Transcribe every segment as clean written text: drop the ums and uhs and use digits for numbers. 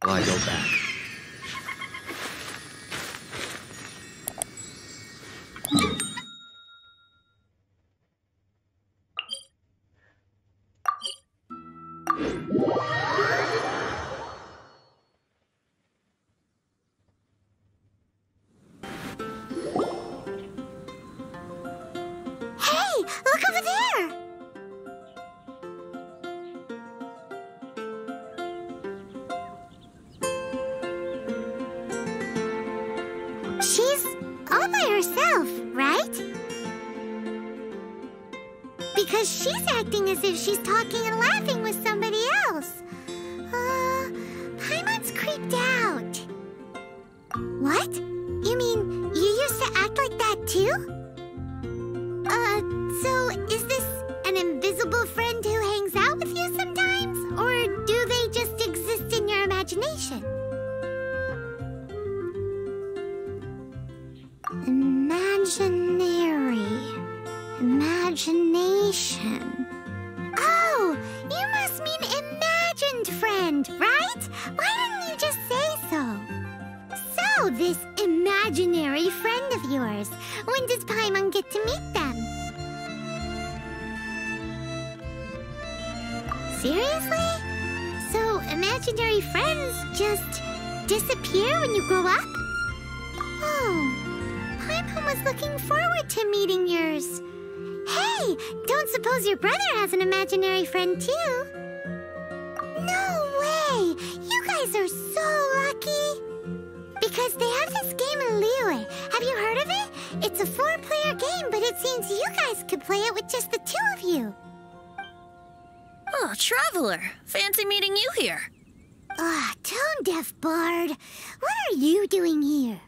while I go back. Hey, look over there! She's all by herself, right? Because she's acting as if she's talking and laughing with somebody else. Paimon's creeped out. What? You mean you used to act like that too? So is this an invisible friend who hangs out with you sometimes? Or do they just exist in your imagination? Imagination. Oh, you must mean imagined friend, right? Why didn't you just say so? So, this imaginary friend of yours, when does Paimon get to meet them? Seriously? So, imaginary friends just disappear when you grow up? Oh, Paimon was looking forward to meeting yours. Hey, don't suppose your brother has an imaginary friend too? No way! You guys are so lucky! Because they have this game in Liyue. Have you heard of it? It's a 4-player game, but it seems you guys could play it with just the 2 of you. Oh, Traveler! Fancy meeting you here. Tone-deaf bard. What are you doing here?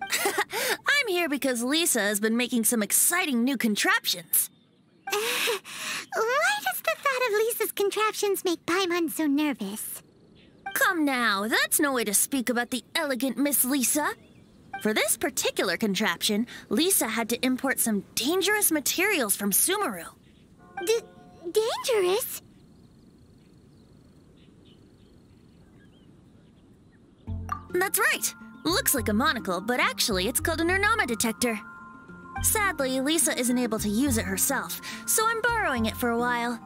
I'm here because Lisa has been making some exciting new contraptions. Why does the thought of Lisa's contraptions make Paimon so nervous? Come now, that's no way to speak about the elegant Miss Lisa. For this particular contraption, Lisa had to import some dangerous materials from Sumeru. Dangerous? That's right. Looks like a monocle, but actually it's called a nirnama detector. Sadly, Lisa isn't able to use it herself, so I'm borrowing it for a while.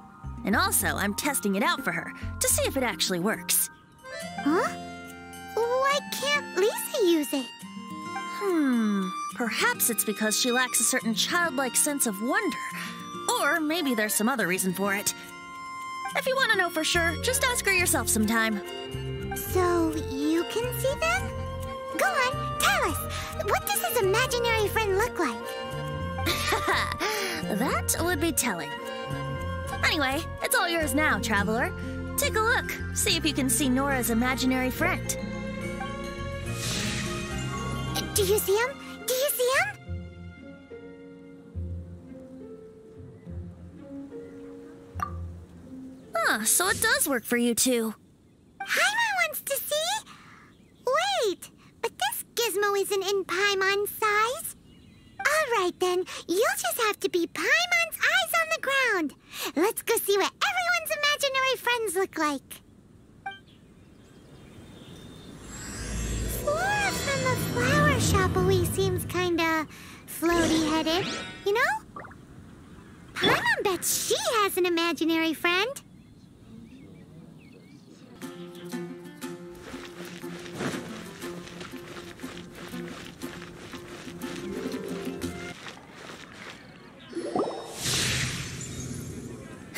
And also, I'm testing it out for her, to see if it actually works. Huh? Why can't Lisa use it? Perhaps it's because she lacks a certain childlike sense of wonder. Or maybe there's some other reason for it. If you want to know for sure, just ask her yourself sometime. So, you can see them? Go on, tell us. What does his imaginary friend look like? That would be telling. Anyway, it's all yours now, Traveler. Take a look. See if you can see Nora's imaginary friend. Do you see him? Do you see him? So it does work for you two. Paimon wants to see? Wait, but this gizmo isn't in Paimon's size. All right then, you'll just have to be Paimon's eyes on the ground. Let's go see what everyone's imaginary friends look like. Flora from the flower shop always seems kinda floaty-headed, you know? Paimon bets she has an imaginary friend.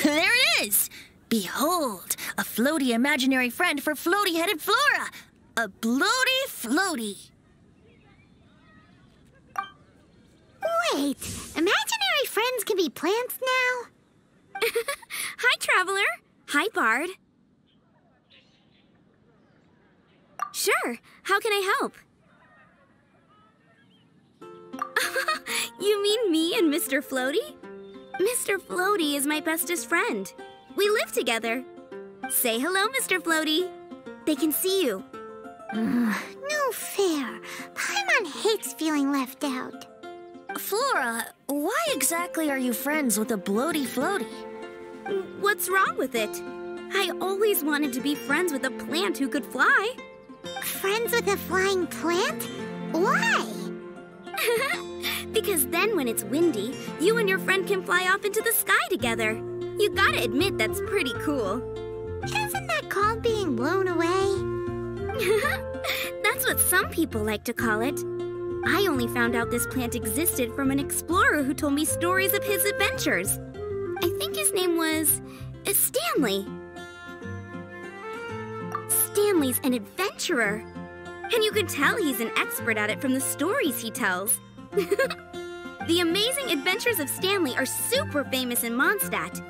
There it is! Behold, a floaty imaginary friend for floaty-headed Flora! A bloaty floaty! Wait, imaginary friends can be plants now? Hi, Traveler. Hi, Bard. Sure, how can I help? You mean me and Mr. Floaty? Mr. Floaty is my bestest friend. We live together. Say hello, Mr. Floaty. They can see you. No fair. Paimon hates feeling left out. Flora, why exactly are you friends with a bloaty floaty? What's wrong with it? I always wanted to be friends with a plant who could fly. Friends with a flying plant? Why? Because then when it's windy, you and your friend can fly off into the sky together. You gotta admit that's pretty cool. Isn't that called being blown away? That's what some people like to call it. I only found out this plant existed from an explorer who told me stories of his adventures. I think his name was Stanley. Stanley's an adventurer. And you can tell he's an expert at it from the stories he tells. The amazing adventures of Stanley are super famous in Mondstadt.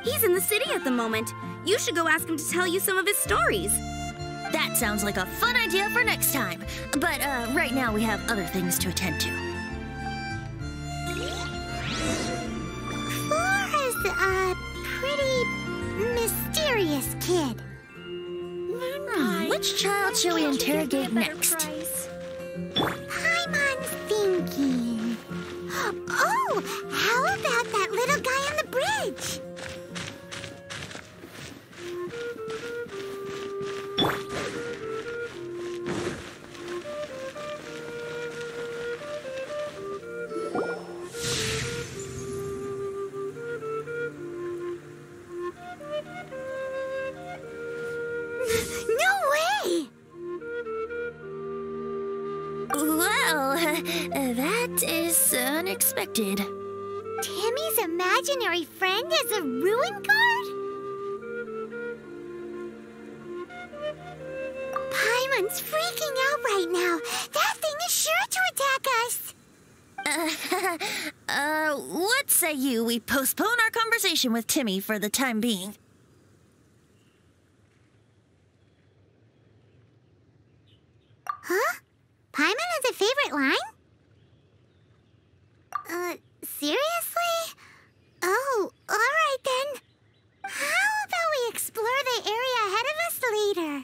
He's in the city at the moment. You should go ask him to tell you some of his stories. That sounds like a fun idea for next time. But right now we have other things to attend to. Flora's a pretty mysterious kid. Which child shall we interrogate next? Paimon's thinking. Oh, how about that little guy on the bridge? That is unexpected. Timmy's imaginary friend is a ruin guard? Paimon's freaking out right now. That thing is sure to attack us. What say we postpone our conversation with Timmy for the time being? Huh? Paimon has a favorite line? Seriously? Oh, alright then. How about we explore the area ahead of us later?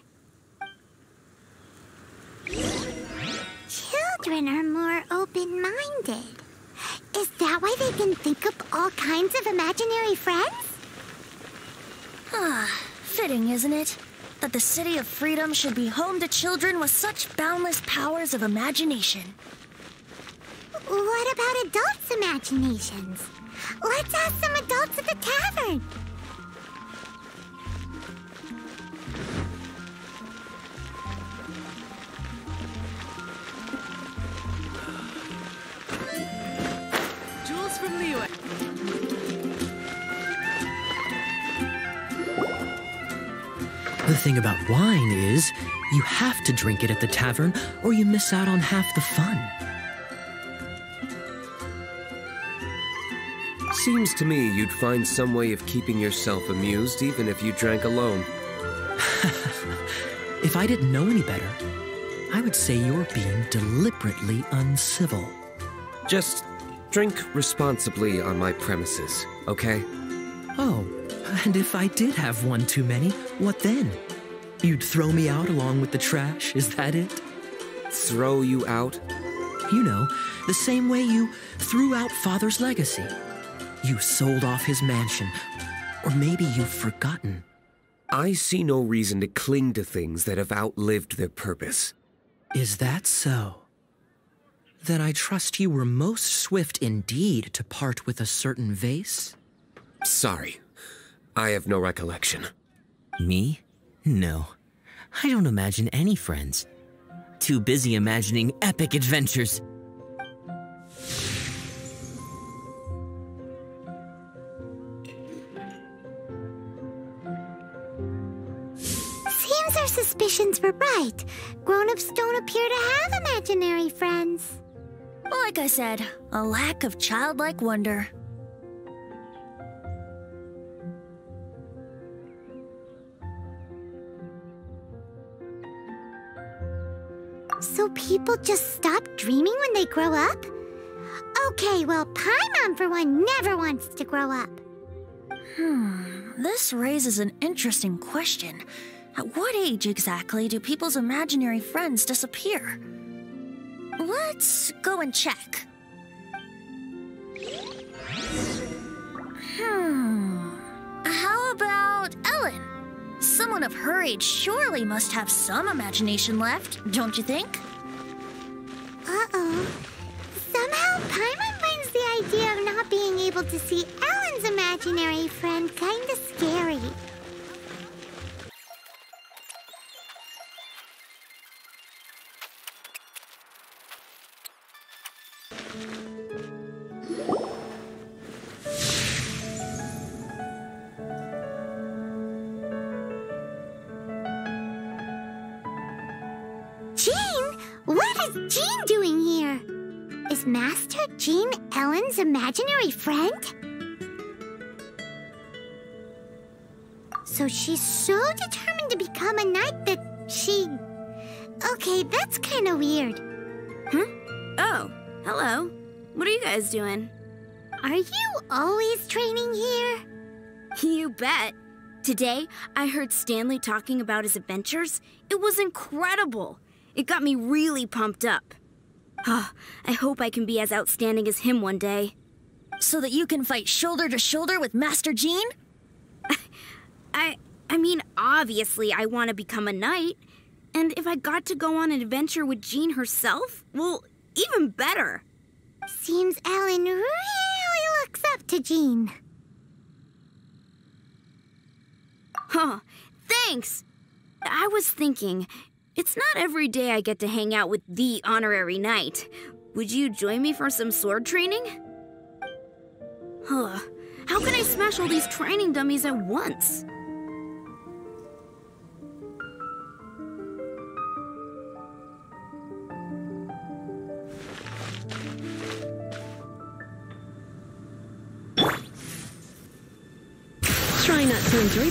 Children are more open-minded. Is that why they can think up all kinds of imaginary friends? Fitting, isn't it? That the City of Freedom should be home to children with such boundless powers of imagination. What about adults' imaginations? Let's ask some adults at the tavern. Jules from the US. The thing about wine is, you have to drink it at the tavern or you miss out on half the fun. Seems to me you'd find some way of keeping yourself amused even if you drank alone. If I didn't know any better, I would say you're being deliberately uncivil. Just drink responsibly on my premises, okay? Oh, and if I did have one too many, what then? You'd throw me out along with the trash, is that it? Throw you out? You know, the same way you threw out Father's legacy. You sold off his mansion, or maybe you've forgotten. I see no reason to cling to things that have outlived their purpose. Is that so? Then I trust you were most swift indeed to part with a certain vase? Sorry, I have no recollection. Me? No. I don't imagine any friends. Too busy imagining epic adventures. Seems our suspicions were right. Grown-ups don't appear to have imaginary friends. Like I said, a lack of childlike wonder. So people just stop dreaming when they grow up? Okay, well, Paimon, for one, never wants to grow up. This raises an interesting question. At what age exactly do people's imaginary friends disappear? Let's go and check. How about Ellen? Someone of her age surely must have some imagination left, don't you think? Uh-oh. Somehow, Paimon finds the idea of not being able to see Ellen's imaginary friend kinda scary. Jean? What is Jean doing here? Is Master Jean Ellen's imaginary friend? So she's so determined to become a knight that she... Okay, that's kind of weird. Huh? Oh, hello. What are you guys doing? Are you always training here? You bet. Today, I heard Stanley talking about his adventures. It was incredible. It got me really pumped up. Oh, I hope I can be as outstanding as him one day. So that you can fight shoulder to shoulder with Master Jean? I mean, obviously I want to become a knight. And if I got to go on an adventure with Jean herself, well, even better. Seems Ellen really looks up to Jean. Huh, thanks. I was thinking, it's not every day I get to hang out with the honorary knight. Would you join me for some sword training? Huh, how can I smash all these training dummies at once? Try not to enjoy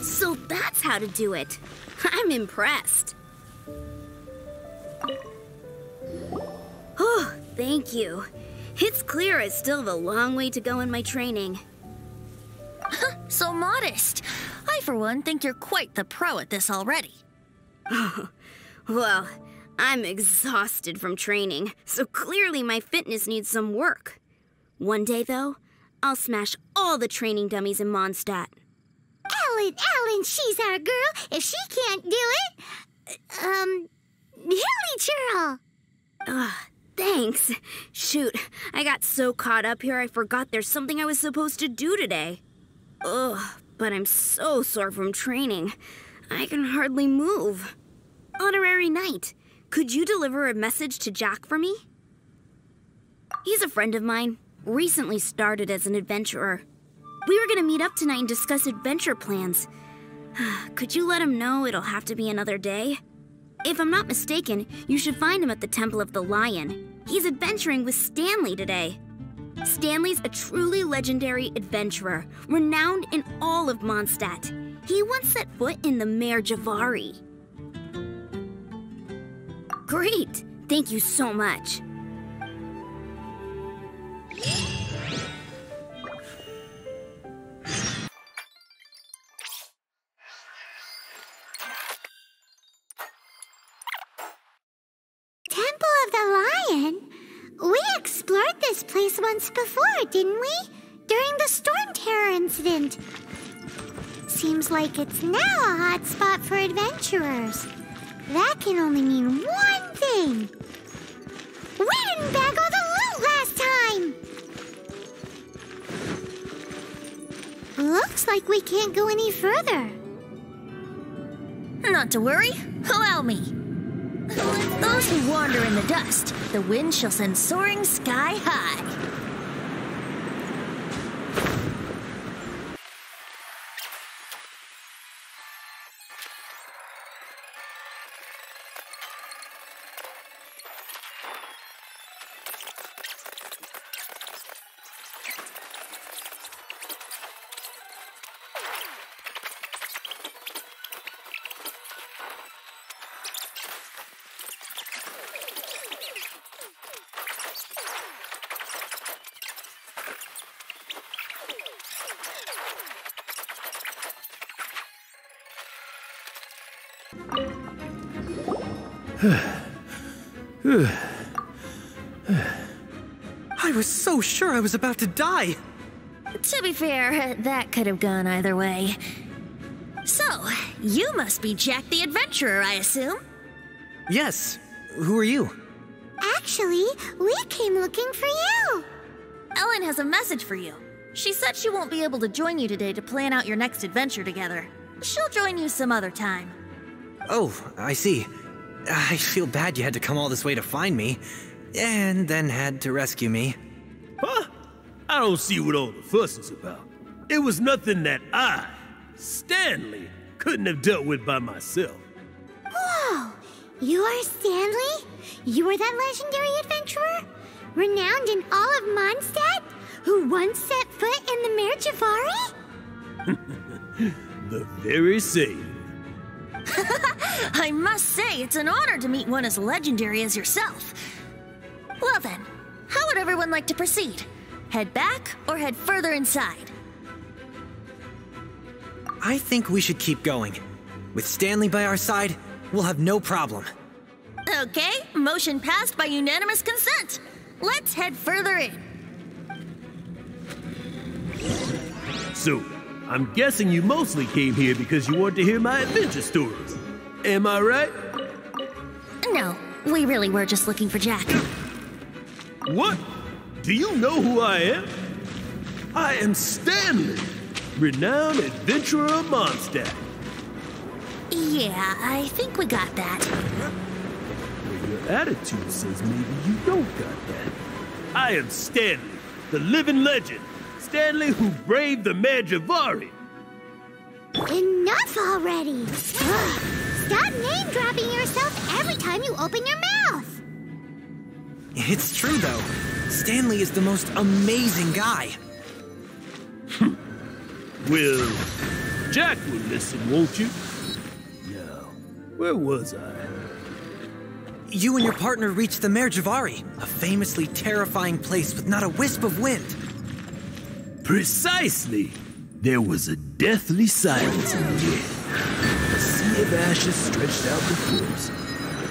So that's how to do it. I'm impressed. Oh, thank you. It's clear I still have a long way to go in my training. So modest. I, for one, think you're quite the pro at this already. Well, I'm exhausted from training, so clearly my fitness needs some work. One day, though, I'll smash all the training dummies in Mondstadt. Ellen, she's our girl. If she can't do it, Hilly Churl. Thanks. Shoot, I got so caught up here I forgot there's something I was supposed to do today. Ugh, but I'm so sore from training. I can hardly move. Honorary Knight, could you deliver a message to Jack for me? He's a friend of mine, recently started as an adventurer. We were gonna meet up tonight and discuss adventure plans. Could you let him know it'll have to be another day? If I'm not mistaken, you should find him at the Temple of the Lion. He's adventuring with Stanley today. Stanley's a truly legendary adventurer, renowned in all of Mondstadt. He once set foot in the Mare Javari. Great! Thank you so much. Temple of the Lion? We explored this place once before, didn't we? During the Storm Terror incident. Seems like it's now a hot spot for adventurers. That can only mean one thing. We didn't bag all the loot last time! Looks like we can't go any further. Not to worry. Allow me. With those who wander in the dust, the wind shall send soaring sky high. I was so sure I was about to die. To be fair, that could have gone either way. So, You must be Jack the Adventurer, I assume? Yes. Who are you? Actually, we came looking for you. Ellen has a message for you. She said she won't be able to join you today to plan out your next adventure together. She'll join you some other time. Oh, I see. I feel bad you had to come all this way to find me, and then had to rescue me. Huh? I don't see what all the fuss is about. It was nothing that I, Stanley, couldn't have dealt with by myself. Whoa! You are Stanley? You are that legendary adventurer? Renowned in all of Mondstadt? Who once set foot in the Mare Javari? The very same. I must say, it's an honor to meet one as legendary as yourself. Well then, how would everyone like to proceed? Head back or head further inside? I think we should keep going. With Stanley by our side, we'll have no problem. Okay, motion passed by unanimous consent. Let's head further in. So, I'm guessing you mostly came here because you want to hear my adventure stories. Am I right? No, we really were just looking for Jack. What? Do you know who I am? I am Stanley, renowned adventurer of Mondstadt. Yeah, I think we got that. Well, your attitude says maybe you don't got that. I am Stanley, the living legend. Stanley who braved the Mare Javari. Enough already! Ugh. Stop name-dropping yourself every time you open your mouth! It's true, though. Stanley is the most amazing guy. Well, Jack will listen, won't you? Now, where was I? You and your partner reached the Mare Javari, a famously terrifying place with not a wisp of wind. Precisely! There was a deathly silence in the air. A sea of ashes stretched out before us,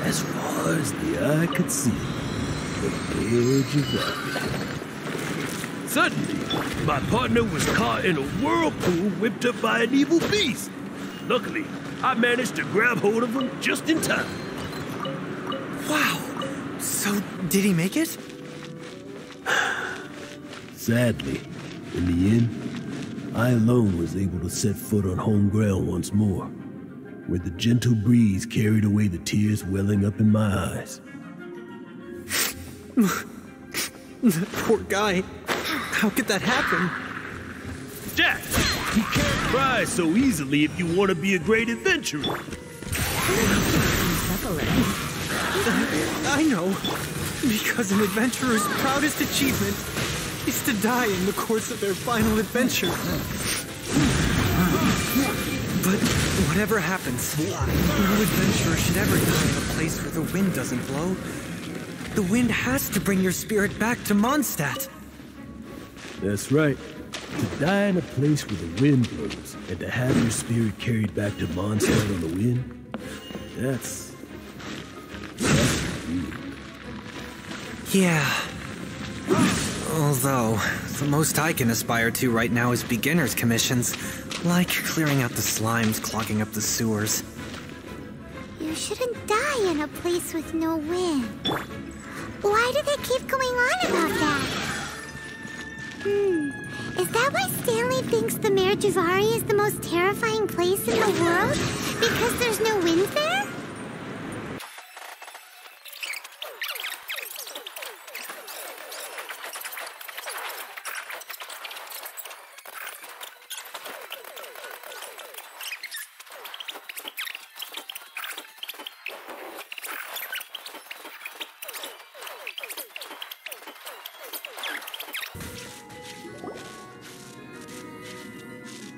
as far as the eye could see. The Mare Javari. Suddenly, my partner was caught in a whirlpool whipped up by an evil beast. Luckily, I managed to grab hold of him just in time. Wow. So, did he make it? Sadly, in the end, I alone was able to set foot on home ground once more, where the gentle breeze carried away the tears welling up in my eyes. That poor guy. How could that happen? Jack, you can't cry so easily if you want to be a great adventurer. I know. Because an adventurer's proudest achievement is to die in the course of their final adventure. But whatever happens, no adventurer should ever die in a place where the wind doesn't blow. The wind has to bring your spirit back to Mondstadt. That's right. To die in a place where the wind blows, and to have your spirit carried back to Mondstadt on the wind, that's weird. Yeah. Although, the most I can aspire to right now is beginner's commissions, like clearing out the slimes clogging up the sewers. You shouldn't die in a place with no wind. Why do they keep going on about that? Is that why Stanley thinks the Mare Javari is the most terrifying place in the world? Because there's no wind there?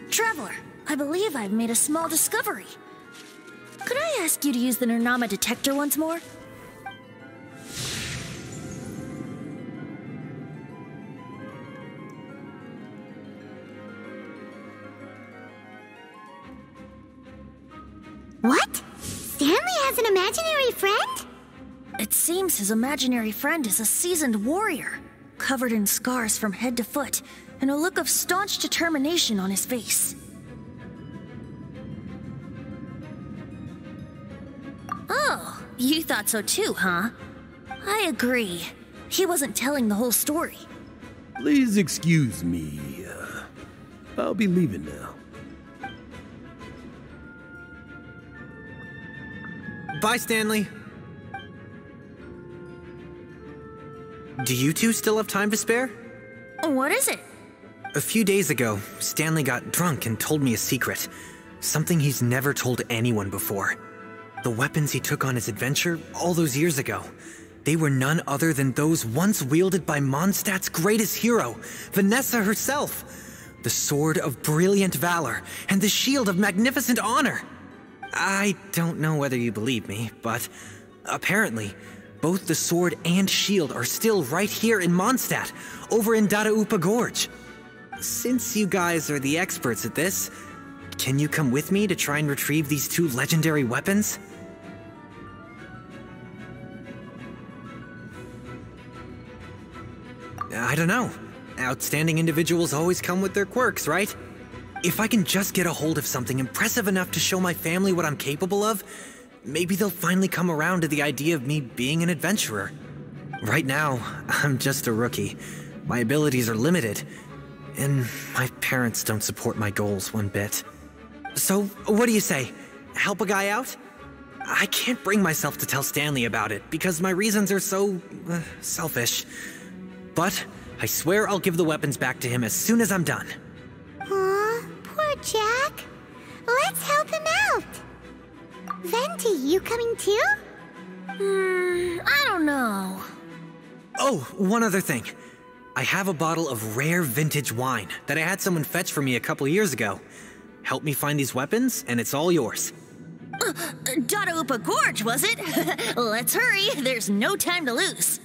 Traveler, I believe I've made a small discovery. Could I ask you to use the nirnama detector once more? What? Stanley has an imaginary friend? It seems his imaginary friend is a seasoned warrior, covered in scars from head to foot, and a look of staunch determination on his face. you thought so too, huh? I agree. He wasn't telling the whole story. Please excuse me. I'll be leaving now. Bye, Stanley. Do you two still have time to spare? What is it? A few days ago, Stanley got drunk and told me a secret. Something he's never told anyone before. The weapons he took on his adventure all those years ago, they were none other than those once wielded by Mondstadt's greatest hero, Vanessa herself. The Sword of Brilliant Valor and the Shield of Magnificent Honor. I don't know whether you believe me, but apparently, both the sword and shield are still right here in Mondstadt, over in Dadaupa Gorge. Since you guys are the experts at this, can you come with me to try and retrieve these two legendary weapons? I don't know. Outstanding individuals always come with their quirks, right? If I can just get a hold of something impressive enough to show my family what I'm capable of, maybe they'll finally come around to the idea of me being an adventurer. Right now, I'm just a rookie. My abilities are limited, and my parents don't support my goals one bit. So, what do you say? Help a guy out? I can't bring myself to tell Stanley about it because my reasons are so selfish. But I swear I'll give the weapons back to him as soon as I'm done. Aw, poor Jack. Let's help him out. Venti, you coming too? I don't know. Oh, one other thing. I have a bottle of rare vintage wine that I had someone fetch for me a couple years ago. Help me find these weapons, and it's all yours. Dadaupa Gorge, was it? Let's hurry. There's no time to lose.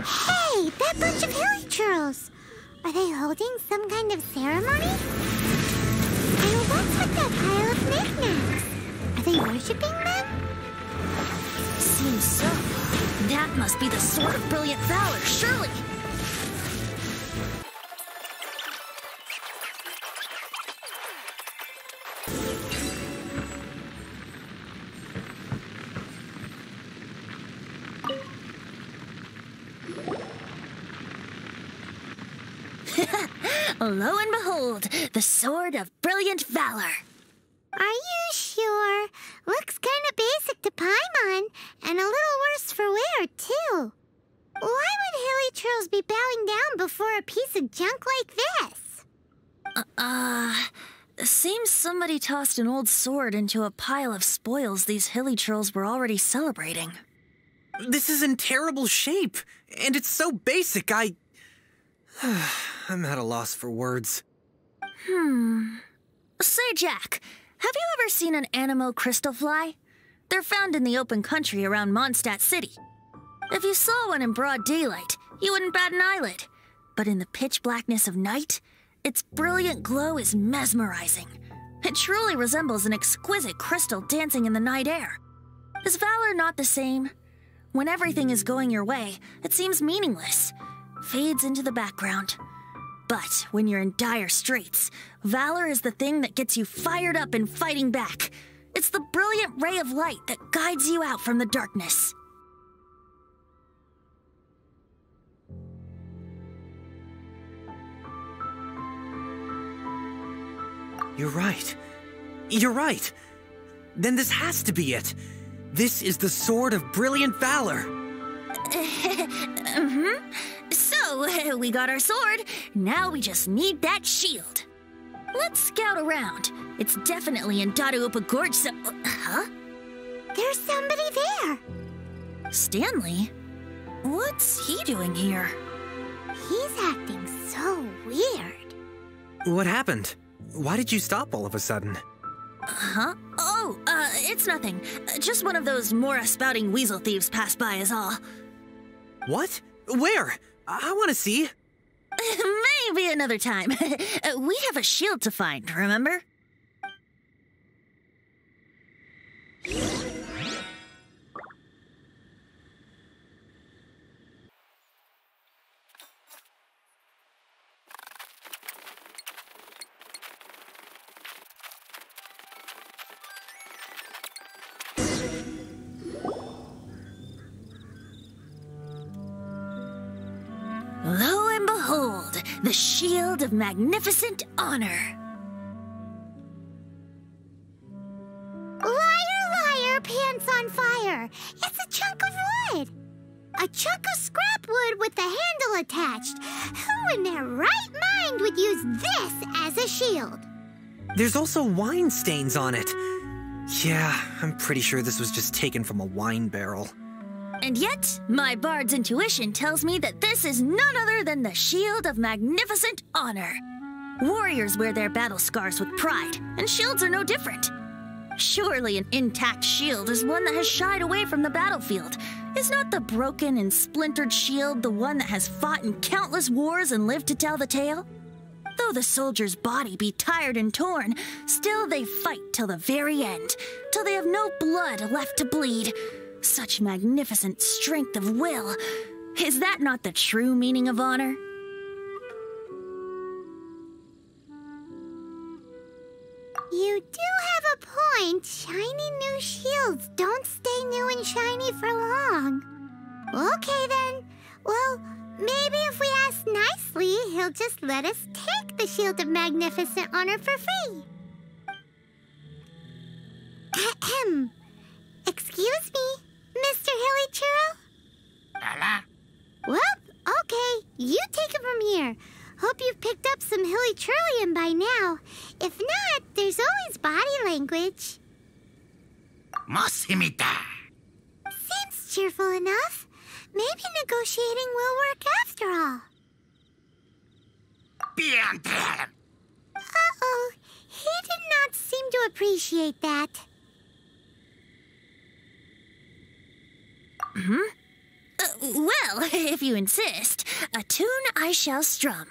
Hey, that bunch of hilly churls. Are they holding some kind of ceremony? And what's with that pile of knickknacks? Are they worshipping them? Seems so. That must be the Sword of Brilliant Valor, surely. Lo and behold, the Sword of Brilliant Valor. Are you sure? Looks kind of basic to Paimon, and a little worse for wear, too. Why would hilly churls be bowing down before a piece of junk like this? Seems somebody tossed an old sword into a pile of spoils these hilly churls were already celebrating. This is in terrible shape, and it's so basic, I'm at a loss for words. Say, Jack, have you ever seen an Anemo crystal fly? They're found in the open country around Mondstadt City. If you saw one in broad daylight, you wouldn't bat an eyelid. But in the pitch blackness of night, its brilliant glow is mesmerizing. It truly resembles an exquisite crystal dancing in the night air. Is valor not the same? When everything is going your way, it seems meaningless, fades into the background. But when you're in dire straits, valor is the thing that gets you fired up and fighting back. It's the brilliant ray of light that guides you out from the darkness. You're right. You're right. Then this has to be it. This is the Sword of Brilliant Valor. So, we got our sword. Now we just need that shield. Let's scout around. It's definitely in Dadaupa Gorge, so... Huh? There's somebody there. Stanley? What's he doing here? He's acting so weird. What happened? Why did you stop all of a sudden? Huh? Oh, it's nothing. Just one of those Mora spouting weasel thieves passed by is all. What? Where? I want to see. Maybe another time. We have a shield to find, remember? Lo and behold, the shield of magnificent honor. Liar, liar, pants on fire. It's a chunk of wood. A chunk of scrap wood with the handle attached. Who in their right mind would use this as a shield? There's also wine stains on it. Yeah, I'm pretty sure this was just taken from a wine barrel. And yet, my bard's intuition tells me that this is none other than the shield of magnificent honor. Warriors wear their battle scars with pride, and shields are no different. Surely an intact shield is one that has shied away from the battlefield. Is not the broken and splintered shield the one that has fought in countless wars and lived to tell the tale? Though the soldier's body be tired and torn, still they fight till the very end, till they have no blood left to bleed. Such magnificent strength of will. Is that not the true meaning of honor? You do have a point. Shiny new shields don't stay new and shiny for long. Okay then. Well, maybe if we ask nicely, he'll just let us take the Shield of Magnificent Honor for free. Ahem. Excuse me, Mr. Hilly Churro? Well, okay. You take it from here. Hope you've picked up some Hilly Churlium by now. If not, there's always body language. Seems cheerful enough. Maybe negotiating will work after all. Uh-oh. He did not seem to appreciate that. Well, if you insist, a tune I shall strum.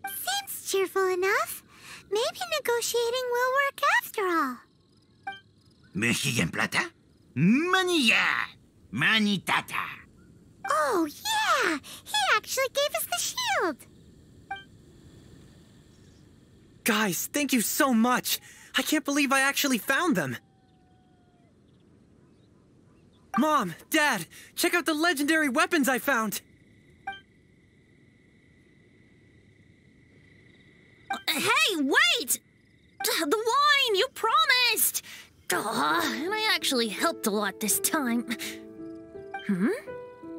Seems cheerful enough. Maybe negotiating will work after all. Oh, yeah! He actually gave us the shield! Guys, thank you so much! I can't believe I actually found them! Mom, Dad, check out the legendary weapons I found! Hey, wait! The wine, you promised! And I actually helped a lot this time.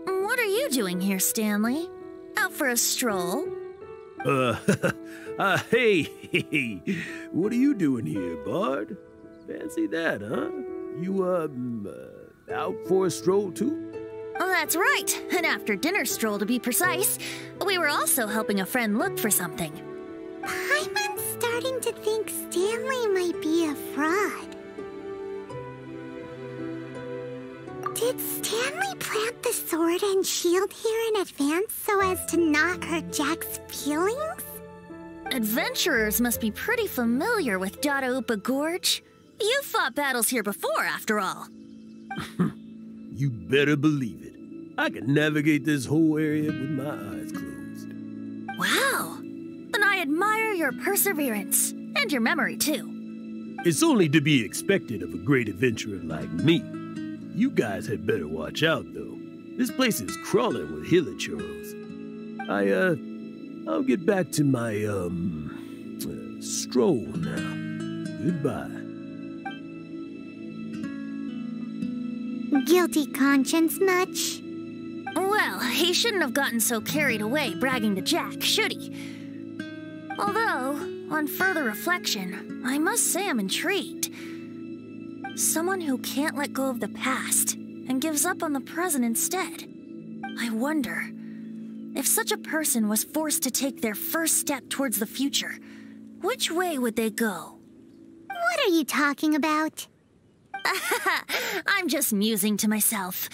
What are you doing here, Stanley? Out for a stroll? Hey, what are you doing here, Bard? Fancy that, huh? You, out for a stroll, too? Oh, that's right. An after-dinner stroll, to be precise. We were also helping a friend look for something. Paimon's starting to think Stanley might be a fraud. Did Stanley plant the sword and shield here in advance so as to not hurt Jack's feelings? Adventurers must be pretty familiar with Dadaupa Gorge. You fought battles here before, after all. You better believe it. I can navigate this whole area with my eyes closed. Wow. Then I admire your perseverance. And your memory, too. It's only to be expected of a great adventurer like me. You guys had better watch out, though. This place is crawling with hilichurls. I'll get back to my, stroll now. Goodbye. Guilty conscience much? Well, he shouldn't have gotten so carried away bragging to Jack, should he? Although, on further reflection, I must say I'm intrigued. Someone who can't let go of the past and gives up on the present instead. I wonder, if such a person was forced to take their first step towards the future, which way would they go? What are you talking about? I'm just musing to myself.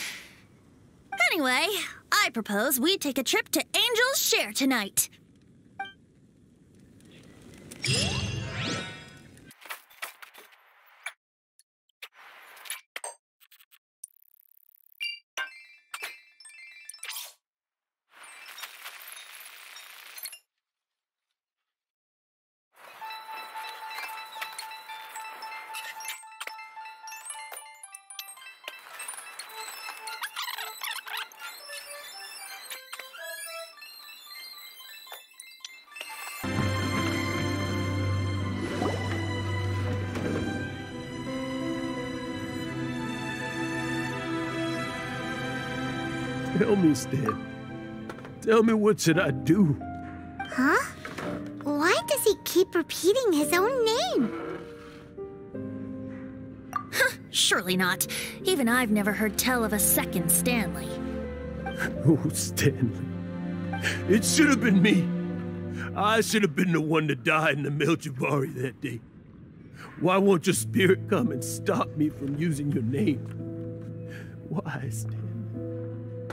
Anyway, I propose we take a trip to Angel's Share tonight. Tell me, Stan. Tell me, what should I do? Huh? Why does he keep repeating his own name? Surely not. Even I've never heard tell of a second Stanley. Oh, Stanley. It should have been me. I should have been the one to die in the Melchivari that day. Why won't your spirit come and stop me from using your name? Why, Stanley?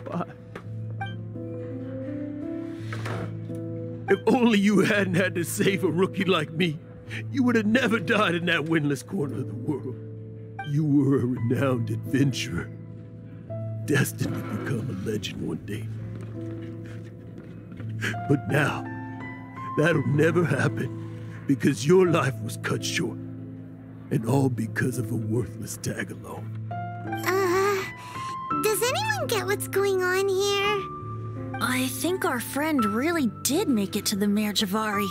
Why? If only you hadn't had to save a rookie like me, you would have never died in that windless corner of the world. You were a renowned adventurer, destined to become a legend one day. But now, that'll never happen, because your life was cut short, and all because of a worthless tag-along. Does anyone get what's going on here? I think our friend really did make it to the Merjavari.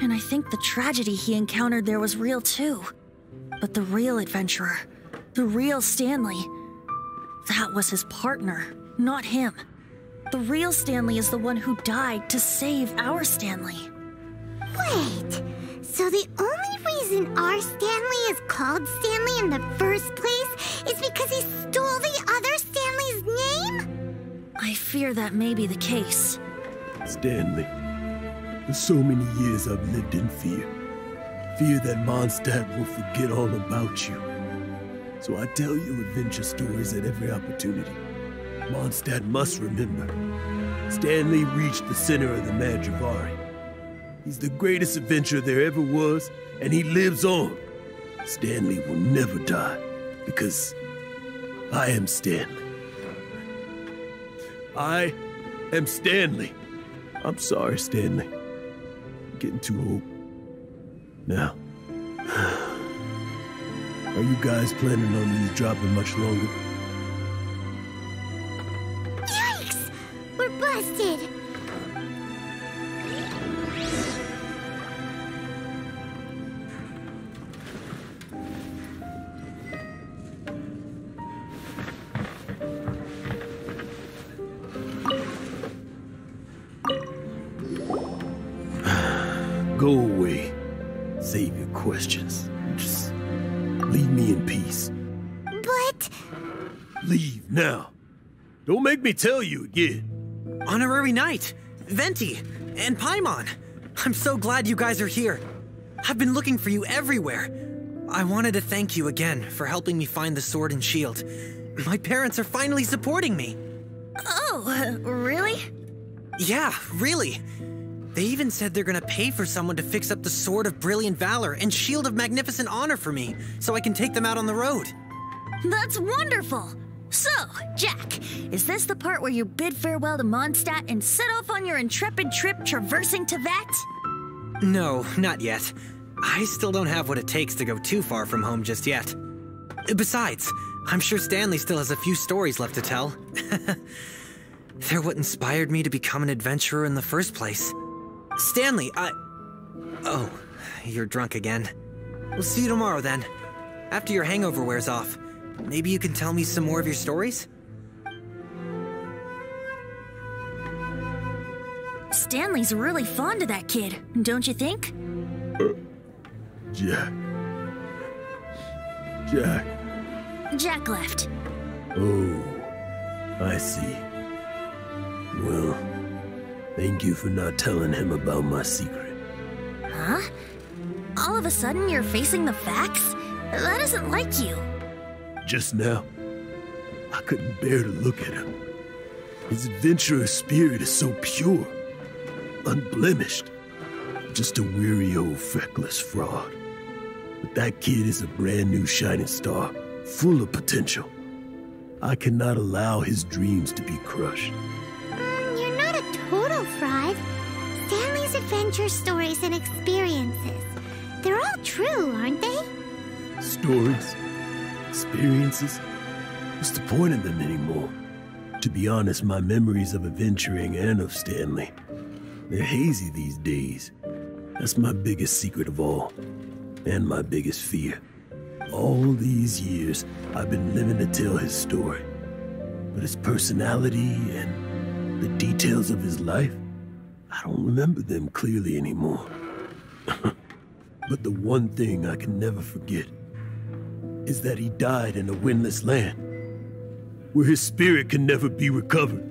And I think the tragedy he encountered there was real too. But the real adventurer, the real Stanley, that was his partner, not him. The real Stanley is the one who died to save our Stanley. Wait, so the only reason our Stanley is called Stanley in the first place is because he stole the other Stanley's name? I fear that may be the case. Stanley, for so many years I've lived in fear. Fear that Mondstadt will forget all about you. So I tell you adventure stories at every opportunity. Mondstadt must remember. Stanley reached the center of the Merjavari. He's the greatest adventurer there ever was, and he lives on. Stanley will never die, because I am Stanley. I am Stanley. I'm sorry, Stanley. I'm getting too old. Now, are you guys planning on eavesdropping much longer? Yikes! We're busted! Go away. Save your questions. Just leave me in peace. But... Leave now. Don't make me tell you again. Honorary Knight, Venti, and Paimon. I'm so glad you guys are here. I've been looking for you everywhere. I wanted to thank you again for helping me find the sword and shield. My parents are finally supporting me. Oh, really? Yeah, really. They even said they're gonna pay for someone to fix up the Sword of Brilliant Valor and Shield of Magnificent Honor for me, so I can take them out on the road. That's wonderful! So, Jack, is this the part where you bid farewell to Mondstadt and set off on your intrepid trip traversing Teyvat? No, not yet. I still don't have what it takes to go too far from home just yet. Besides, I'm sure Stanley still has a few stories left to tell. They're what inspired me to become an adventurer in the first place. Stanley, Oh, you're drunk again. We'll see you tomorrow then. After your hangover wears off. Maybe you can tell me some more of your stories? Stanley's really fond of that kid, don't you think? Jack. Jack left. Oh, I see. Well, thank you for not telling him about my secret. Huh? All of a sudden you're facing the facts? That isn't like you. Just now, I couldn't bear to look at him. His adventurous spirit is so pure, unblemished. Just a weary old feckless fraud. But that kid is a brand new shining star, full of potential. I cannot allow his dreams to be crushed. You're not a total fraud. Stanley's adventure stories and experiences, they're all true, aren't they? Stories? Experiences? What's the point of them anymore? To be honest, my memories of adventuring and of Stanley, they're hazy these days. That's my biggest secret of all, and my biggest fear. All these years, I've been living to tell his story. But his personality and the details of his life, I don't remember them clearly anymore. But the one thing I can never forget is that he died in a windless land, where his spirit can never be recovered.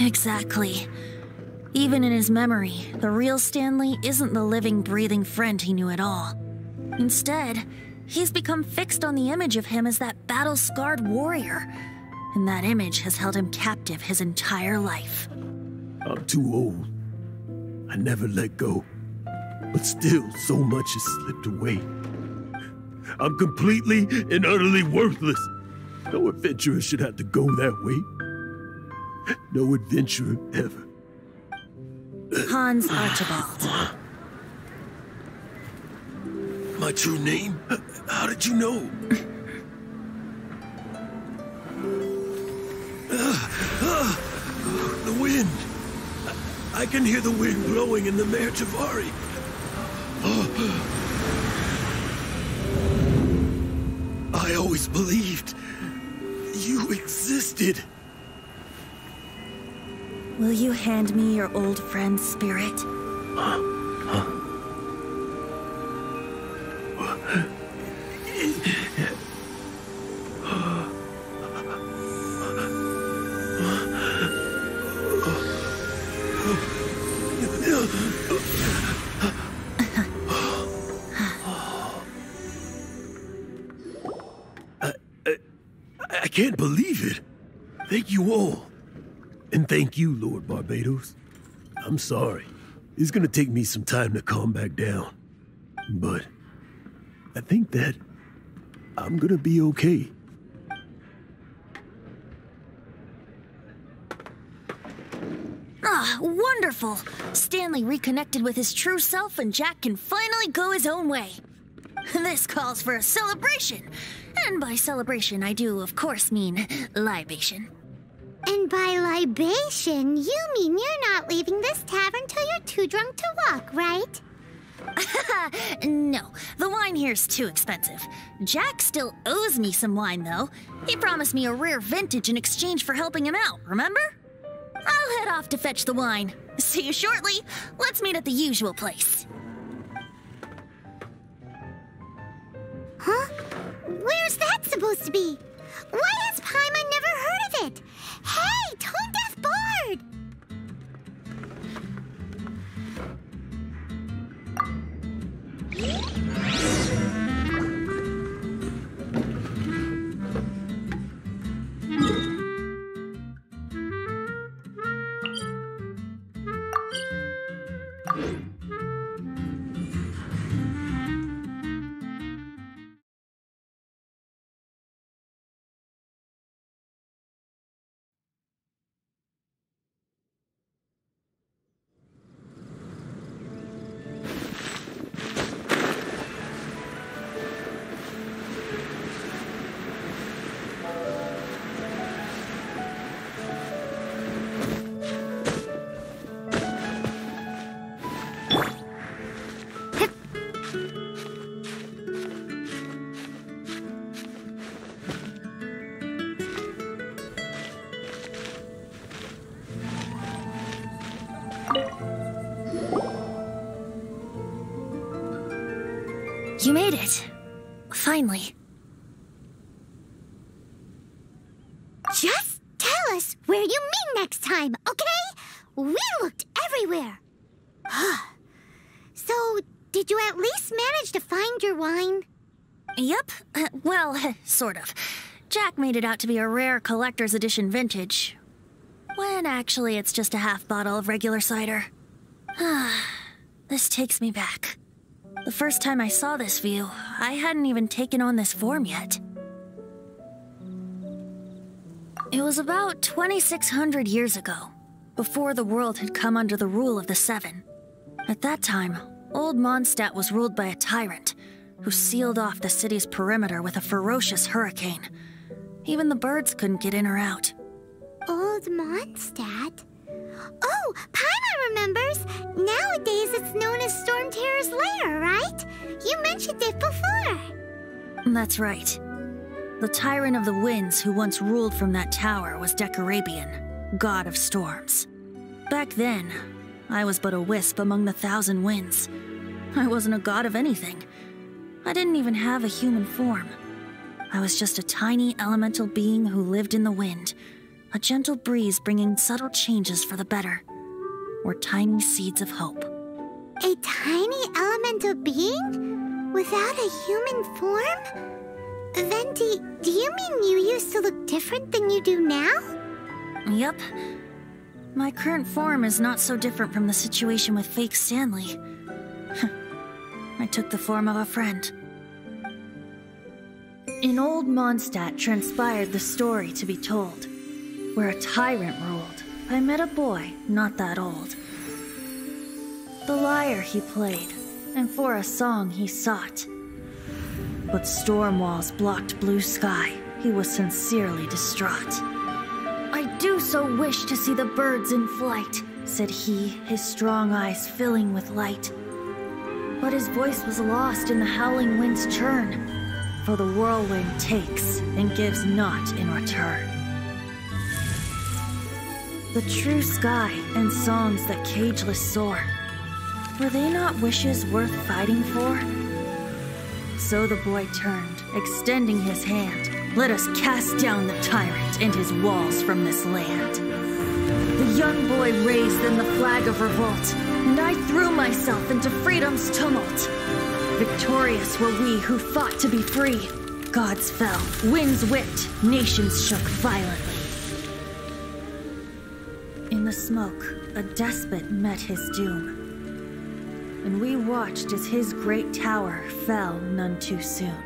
Exactly. Even in his memory, the real Stanley isn't the living, breathing friend he knew at all. Instead, he's become fixed on the image of him as that battle-scarred warrior, and that image has held him captive his entire life. I'm too old. I never let go. But still, so much has slipped away. I'm completely and utterly worthless. No adventurer should have to go that way. No adventurer ever. Hans Archibald. My true name? How did you know? The wind. I can hear the wind blowing in the Mare Javari. I always believed you existed. Will you hand me your old friend's spirit? I can't believe it. Thank you all. And thank you, Lord Barbados. I'm sorry. It's gonna take me some time to calm back down. But I think that I'm gonna be okay. Ah, wonderful! Stanley reconnected with his true self and Jack can finally go his own way. This calls for a celebration. And by celebration, I do, of course, mean libation. And by libation, you mean you're not leaving this tavern till you're too drunk to walk, right? No, the wine here's too expensive. Jack still owes me some wine, though. He promised me a rare vintage in exchange for helping him out, remember? I'll head off to fetch the wine. See you shortly. Let's meet at the usual place. Huh? Where's that supposed to be? Why has Paimon never heard of it? Hey, Tone Deaf Bard! You made it. Finally. Just tell us where you meet next time, okay? We looked everywhere. So, did you at least manage to find your wine? Yep. Well, sort of. Jack made it out to be a rare collector's edition vintage, when actually it's just a half bottle of regular cider. This takes me back. The first time I saw this view, I hadn't even taken on this form yet. It was about 2,600 years ago, before the world had come under the rule of the Seven. At that time, old Mondstadt was ruled by a tyrant, who sealed off the city's perimeter with a ferocious hurricane. Even the birds couldn't get in or out. Old Mondstadt? Oh, Paimon remembers! Nowadays it's known as Storm Terror's lair, right? You mentioned it before. That's right. The tyrant of the winds who once ruled from that tower was Decarabian, god of storms. Back then, I was but a wisp among the 1,000 winds. I wasn't a god of anything. I didn't even have a human form. I was just a tiny elemental being who lived in the wind, a gentle breeze bringing subtle changes for the better, or tiny seeds of hope. A tiny elemental being? Without a human form? Venti, do you mean you used to look different than you do now? Yep. My current form is not so different from the situation with fake Stanley. I took the form of a friend. In old Mondstadt transpired the story to be told. Where a tyrant ruled, I met a boy not that old. The lyre he played, and for a song he sought. But storm walls blocked blue sky, he was sincerely distraught. I do so wish to see the birds in flight, said he, his strong eyes filling with light. But his voice was lost in the howling wind's churn, for the whirlwind takes and gives not in return. The true sky and songs that cageless soar, were they not wishes worth fighting for? So the boy turned, extending his hand. Let us cast down the tyrant and his walls from this land. The young boy raised then the flag of revolt, and I threw myself into freedom's tumult. Victorious were we who fought to be free. Gods fell, winds whipped, nations shook violently. In the smoke, a despot met his doom, and we watched as his great tower fell none too soon.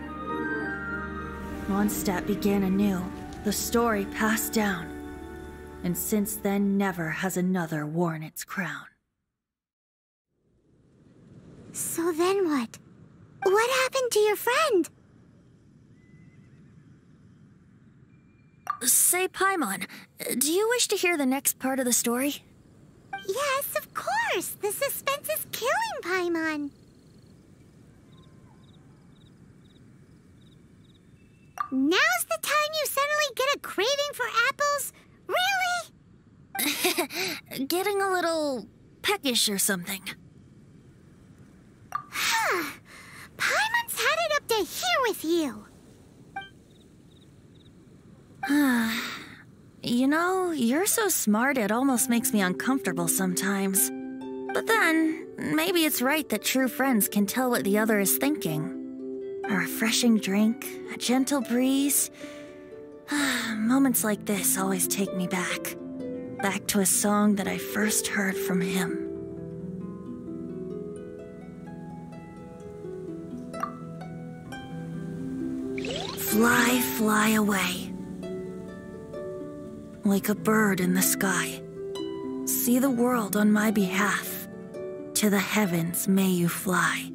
Mondstadt began anew, the story passed down, and since then never has another worn its crown. So then what? What happened to your friend? Say, Paimon, do you wish to hear the next part of the story? Yes, of course. The suspense is killing, Paimon. Now's the time you suddenly get a craving for apples? Really? Getting a little peckish or something. Paimon's had it up to here with you. You know, you're so smart it almost makes me uncomfortable sometimes. But then, maybe it's right that true friends can tell what the other is thinking. A refreshing drink, a gentle breeze. Moments like this always take me back. Back to a song that I first heard from him. Fly, fly away. Like a bird in the sky. See the world on my behalf. To the heavens may you fly.